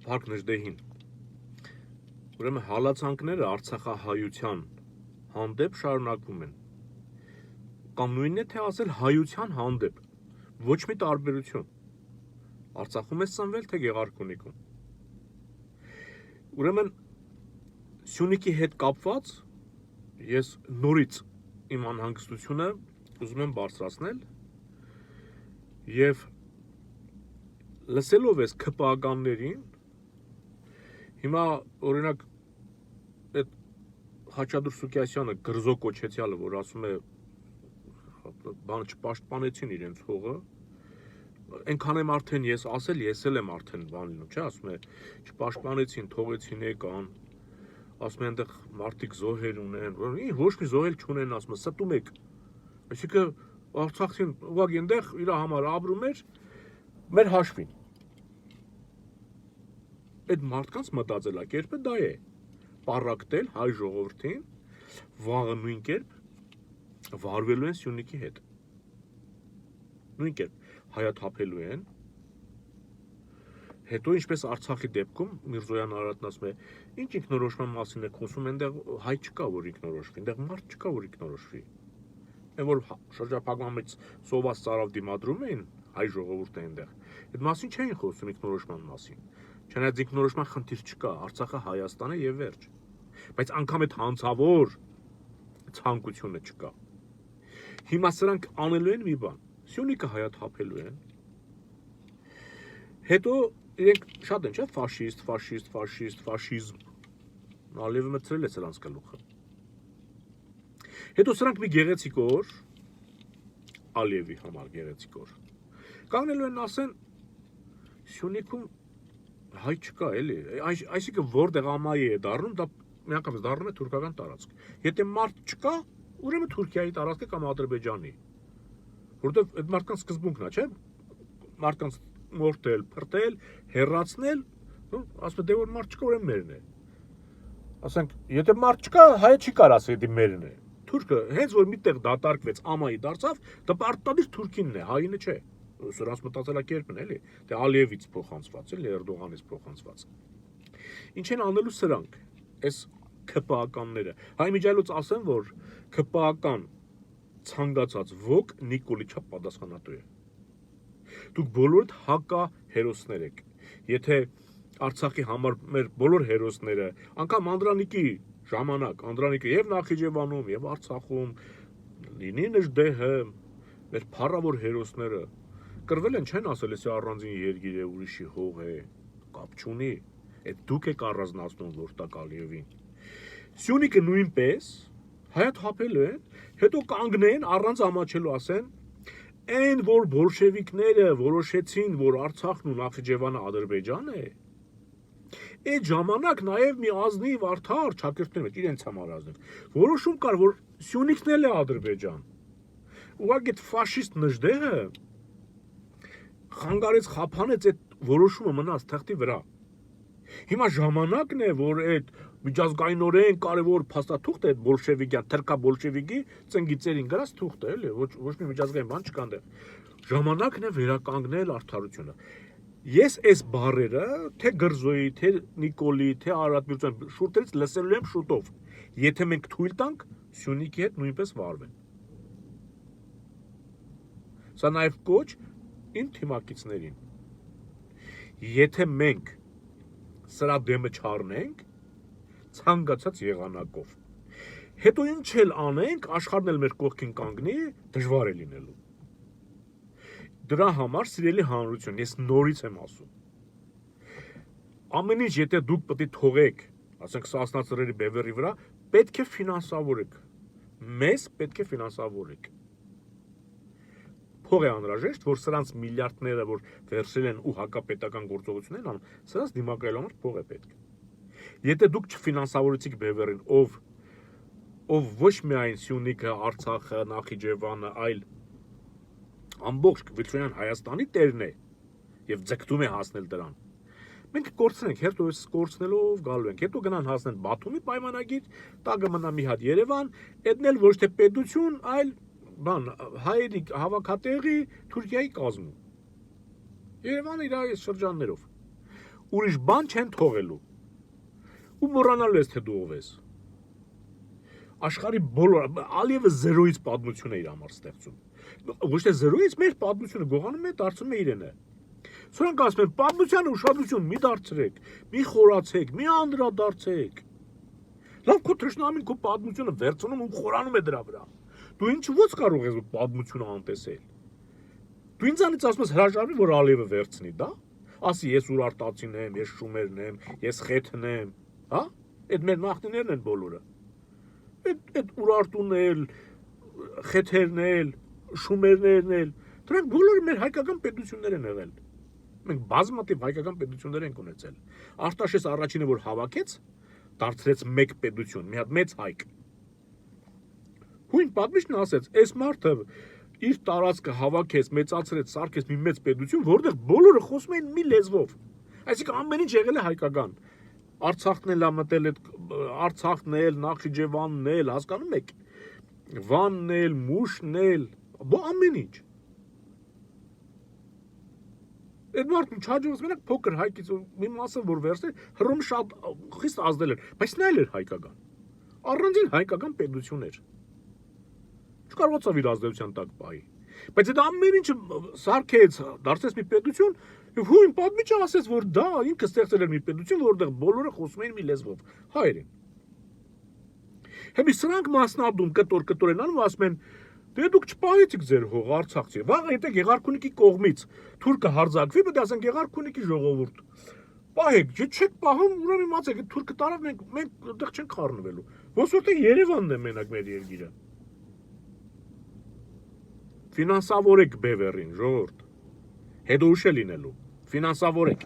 Փառք Նժդեհին։ Ուրեմն հալածանքները արցախահայության հանդեպ շարունակվում են։ Կամ նույնն է թե ասել հայության հանդեպ։ Ոչ մի տարբերություն։ Արցախում ես ծնվել, թե Գեղարքունիքում։ Ուրեմն Սյունիքի հետ կապված ես նորից իմ անհանգստությունը ուզում եմ բարձրացնել եւ լսելով ես ԿՊԱ-ականներին հիմա օրինակ այդ Խաչատուր Սուկյասյանը գրզո կոչեցյալը, որ ասում է բանը չպաշտպանեցին իրենց հողը, այնքան եմ արդեն ես ասել, ես էլ եմ արդեն բանին, չէ, ասում է չպաշտպանեցին, թողեցին եկան, ասում է այնտեղ մարդիկ զոհեր ունեն, ոչ մի զոհել չունեն, ասում է ստում եք, այսինքն Արցախին ուղղակի այնտեղ իր համար ապրում էր մեր հաշվին։ Այդ մարդկանց մտածելակերպը դա է, պառակտել հայ ժողովրդին, վաղը նույն կերպ վարվելու են Սյունիքի հետ։ Նույն կերպ հայաթափելու են, հետո ինչպես Արցախի դեպքում Միրզոյան Արարատն ասում է, ինչ ինքնորոշման մասին եք խոսում, այնտեղ հայ չկա, որ ինքնորոշվի, այնտեղ մարդ չկա, որ ինքնորոշվի։ Այն որ շրջափակման մեջ սոված ծարավ դիմադրում էին հայ ժողովուրդը այնտեղ, այդ մասին չէին խոսում ինքնորոշման մասին։ Չնայած ինքնորոշման խնդիր չկա, Արցախը Հայաստան է եւ վերջ։ Բայց անգամ այդ հանցավոր ցանկությունը չկա։ Հիմա սրանք անելու են մի բան։ Սյունիքը հայաթափելու են։ Հետո իրենք շատ են, չէ՞, ֆաշիզմ։ Ալիևը մտցրել է սրանց գլուխը։ Հետո սրանք մի գեղեցիկ օր, Ալիևի համար գեղեցիկ օր, կանգնելու են ասեն Սյունիքում հայ չկա, էլի, այսինքն որտեղ ամայի է դառնում, դա միանգամից դառնում է թուրքական տարածք։ Եթե մարդ չկա, ուրեմն Թուրքիայի տարածքը կամ Ադրբեջանի։ Որովհետև այդ մարդկանց սկզբունքն է, չէ՞, մարդկանց մորթել, փրտել, հեռացնել, ասում է դե որ մարդ չկա, ուրեմն մերն է։ Ասենք, եթե մարդ չկա, հայը չի կարող ասել դե մերն է։ Թուրքը հենց որ միտեղ դատարկվեց ամայի դարձավ, դա պարտադիր թուրքինն է, հայինը չէ։ Սրանց մտածելակերպն էլի, դե Ալիևից փոխանցված, էլի Էրդողանից փոխանցված։ Ինչ են անելու սրանք, այս ԿՊԱ-ականները։ Հայ միջայլոց ասեն, որ ԿՊԱ-ական ցանկացած ոք Նիկոլիչա պատասխանատու է։ Դուք բոլորդ հակա հերոսներ եք։ Եթե Արցախի համար մեր բոլոր հերոսները, անգամ Անդրանիկի ժամանակ, Անդրանիկը եւ Նախիջևանում, եւ Արցախում, լինի Նժդեհը, մեր փառավոր հերոսները կրվել են, չեն ասել, էսի առանձին երգիր է, ուրիշի հող է, կապ չունի, այդ դուք եք առանձնացնում Որտակ Ալիևին։ Սյունիքը նույնպես հայաթափելու են, հետո կանգնեն առանց ամաչելու ասեն, այն որ բոլշևիկները որոշեցին, որ Արցախն ու Նախիջևանը Ադրբեջան է, այդ ժամանակ նաև մի ազնիվ արդար ճակերտների մեջ իրենց համար ազնիվ որոշում կար, որ Սյունիքն էլ է Ադրբեջան։ Ուղղակի այդ ֆաշիստ Նժդեհը խանգարեց, խափանեց այդ որոշումը մնաց թղթի վրա։ Հիմա ժամանակն է, որ այդ միջազգայինորեն կարևոր փաստաթուղթ է այդ բոլշևիկյան, թրքա բոլշևիկի ծնգիծերին գրած թուղթը, էլի, ոչ մի միջազգային բան չկա այնտեղ։ Ժամանակն է վերականգնել արդարությունը։ Ես այս բառերը, թե Գրզոյի, թե Նիկոլի, թե Արարատ Միրզոյանի շուրթերից լսելու եմ շուտով, եթե մենք թույլ տանք Սյունիքի հետ նույնպես վարվեն։ Սա նաև կոչ իմ թիմակիցներին։ Եթե մենք սրա դեմը չառնենք, ցանկացած եղանակով, հետո ինչ էլ անենք, աշխարհն էլ մեր կողքին կանգնի, դժվար է լինելու։ Դրա համար սիրելի հանրություն, ես նորից եմ ասում։ Ամեն ինչ եթե դուք պետք է թողեք, ասենք Սասնա ծռերի բևեռի վրա, պետք է ֆինանսավորեք։ Մեզ պետք է ֆինանսավորեք։ Փող է անհրաժեշտ, որ սրանց միլիարդները, որ վերցրել են ու հակապետական գործողություններ անում, սրանց դիմակայելու համար փող է պետք։ Եթե դուք չֆինանսավորեցիք բևեռին, ով ոչ միայն Սյունիքը, Արցախը, Նախիջևանը, այլ ամբողջ Վիթրոյան Հայաստանի տերն է եւ ձգտում է հասնել դրան։ Մենք կորցնենք, հետո այս կորցնելով գալու ենք, հետո գնան հասնեն Բաթումի պայմանագիր, տագը մնա մի հատ Երևան, այդն էլ ոչ թե պետություն, այլ բան, հայերի հավաքատեղի Թուրքիայի կազմում։ Երևանը իր այս շրջաններով։ ուրիշ բան չեն թողելու։ Ու մոռանալու ես թե դու ով ես։ Աշխարհի բոլոր Ալիևը 0-ից պատմություն է իր համար ստեղծում։ Ոչ թե 0-ից մեր պատմությունը գողանում է, դարձնում է իրենը։ Սրանք ասում են պատմությանը ուշադրություն մի դարձրեք, մի խորացեք, մի անդրադարձեք։ Լավ քո թշնամին քո պատմությունը վերցնում ու խորանում է դրա վրա։ Դու ինչ ո՞ց կարող ես պատմությունը անտեսել։ Դու ինձանից ասում ես հրաժարվի, որ Ալիևը վերցնի, դա։ Ասի ես Ուրարտացին եմ, ես Շումերն եմ, ես Խեթն եմ, հա։ Այդ մեր նախնիներն են բոլորը։ Այդ Ուրարտուն էլ, Խեթերն էլ, Շումերներն էլ, դրանք բոլորը մեր հայկական պետություններ են եղել։ Մենք բազմաթիվ հայկական պետություններ ենք ունեցել։ Արտաշես առաջինը որ հավաքեց, դարձրեց մեկ պետություն, մի հատ մեծ հայք։ Հույն պատմիչն ասեց, այս մարդը իր տարածքը հավաքեց, մեծացրեց, սարքեց մի մեծ պետություն, որտեղ բոլորը խոսում էին մի լեզվով։ Այսինքն ամեն ինչ եղել է հայկական։ Արցախն էլ ա մտել այդ Արցախն էլ, Նախիջևանն էլ, հասկանում եք։ Վանն էլ, Մուշն էլ, ամեն ինչ։ Այդ մարդուն չհաջողվեց մենակ փոքր հայկից մի մասը որ վերցնել, Հռոմը շատ խիստ ազդել էր, բայց նա էլ էր հայկական։ Առանձին հայկական պետություն էր։ Չկարողացավ իր ազդեցության տակ պահի։ Բայց այդ ամեն ինչը սարքեց, դարձեց մի պետություն, եւ հույն պատմիչը ասեց, որ դա ինքը ստեղծել էր մի պետություն, որտեղ բոլորը խոսում էին մի լեզվով, հայերեն։ Հետո սրանք մասնաբդում կտոր են անում, ասում են, դե դուք չպահեցիք ձեր հող Արցախցի։ Վաղ եթե Գեղարքունիքի կողմից թուրքը հարձակվի, պետք է ասեն Գեղարքունիքի ժողովուրդ։ Պահեք, չեք պահում, ուրեմն իմացեք, թուրքը տարավ մենք այդտեղ չենք խառնվելու։ Ոնց որ թե Երևանն է մենակ մեր երկիրը։ Ֆինանսավորեք Բևերին, ժողովուրդ։ Հետո ուշ է լինելու։ Ֆինանսավորեք։